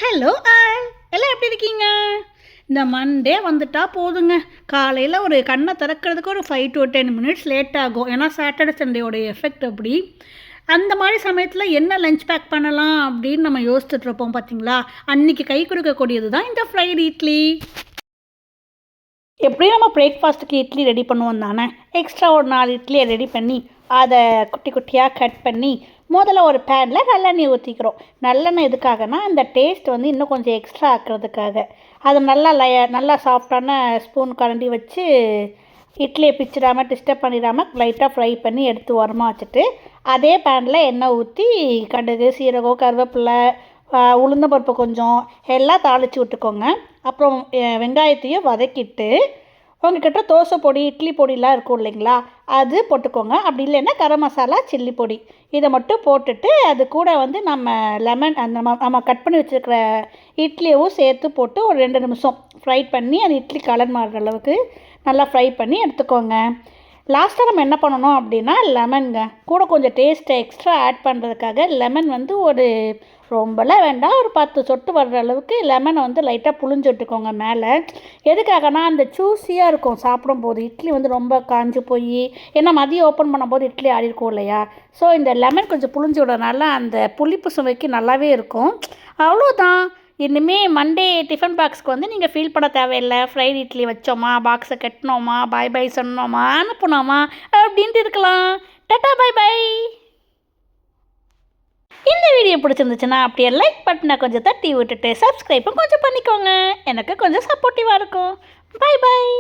Hello all எல்லாம் எப்படி இருக்கீங்க? இந்த மண்டே வந்துட்டா போதுங்க. காலையில் ஒரு கண்ணை திறக்கிறதுக்கு ஒரு 5 to 10 மினிட்ஸ் லேட் ஆகும். ஏன்னா சாட்டர்டே சண்டேயோடைய எஃபெக்ட் அப்படி. அந்த மாதிரி சமயத்தில் என்ன லஞ்ச் பேக் பண்ணலாம் அப்படின்னு நம்ம யோசிச்சுட்டு இருப்போம் பார்த்தீங்களா? அன்றைக்கி கை கொடுக்கக்கூடியது தான் இந்த ஃப்ரைட் இட்லி. எப்படியும் நம்ம பிரேக்ஃபாஸ்ட்டுக்கு இட்லி ரெடி பண்ணுவோம் தானே. எக்ஸ்ட்ரா ஒரு 4 இட்லியை ரெடி பண்ணி அதை குட்டி குட்டியாக கட் பண்ணி முதல்ல ஒரு பேனில் நல்லெண்ணெய் ஊற்றிக்கிறோம். நல்லெண்ணெய் எதுக்காகனா அந்த டேஸ்ட் வந்து இன்னும் கொஞ்சம் எக்ஸ்ட்ரா ஆக்கிறதுக்காக. அது நல்லா சாஃப்டான ஸ்பூன் கரண்டி வச்சு இட்லியை பிச்சிடாமல் டிஸ்டர்ப் பண்ணிடாமல் லைட்டாக ஃப்ரை பண்ணி எடுத்து ஓரமாக வச்சுட்டு அதே பேனில் எண்ணெய் ஊற்றி கடுகு, சீரகம், கருவேப்பிலை, உளுந்தம்பருப்பு கொஞ்சம் எல்லாம் தாளித்து விட்டுக்கோங்க. அப்புறம் வெங்காயத்தையும் வதக்கிட்டு உங்கள்கிட்ட தோசை பொடி, இட்லி பொடிலாம் இருக்கும் இல்லைங்களா, அது போட்டுக்கோங்க. அப்படி இல்லைன்னா கரம் மசாலா, சில்லி பொடி இதை மட்டும் போட்டுட்டு அது கூட வந்து நம்ம லெமன் நம்ம கட் பண்ணி வச்சுருக்கிற இட்லியவும் சேர்த்து போட்டு ஒரு 2 நிமிஷம் ஃப்ரை பண்ணி அந்த இட்லி கலர் மாறுற அளவுக்கு நல்லா ஃப்ரை பண்ணி எடுத்துக்கோங்க. லாஸ்ட்டாக நம்ம என்ன பண்ணணும் அப்படின்னா லெமனுங்க கூட கொஞ்சம் டேஸ்ட்டை எக்ஸ்ட்ரா ஆட் பண்ணுறதுக்காக லெமன் வந்து ஒரு ரொம்பலாம் வேண்டாம், ஒரு 10 சொட்டு வர்ற அளவுக்கு லெமனை வந்து லைட்டாக புழிஞ்சு விட்டுக்கோங்க மேலே. எதுக்காகனா அந்த ஜூஸியாக இருக்கும் சாப்பிடும்போது. இட்லி வந்து ரொம்ப காஞ்சு போய் ஏன்னா மதியம் ஓப்பன் பண்ணும்போது இட்லி ஆடிருக்கும் இல்லையா. ஸோ இந்த லெமன் கொஞ்சம் புழிஞ்சு விடுறதுனால அந்த புளிப்பு சுவைக்கு நல்லாவே இருக்கும். அவ்வளோதான். இனிமேல் மண்டே டிஃபன் பாக்ஸ்க்கு வந்து நீங்கள் ஃபீல் பண்ண தேவையில்லை. ஃப்ரைட் இட்லி வச்சோமா, பாக்ஸை கட்டினோமா, பாய் பாய் சொன்னோமா, அனுப்புனோமா அப்படின்ட்டு இருக்கலாம். டாட்டா பாய் பாய். இந்த வீடியோ பிடிச்சிருந்துச்சுன்னா அப்படியே லைக் பட்டனை கொஞ்சம் தட்டி விட்டுட்டு சப்ஸ்கிரைப்பும் கொஞ்சம் பண்ணிக்கோங்க. எனக்கு கொஞ்சம் சப்போர்ட்டிவாக இருக்கும். பாய் பாய்.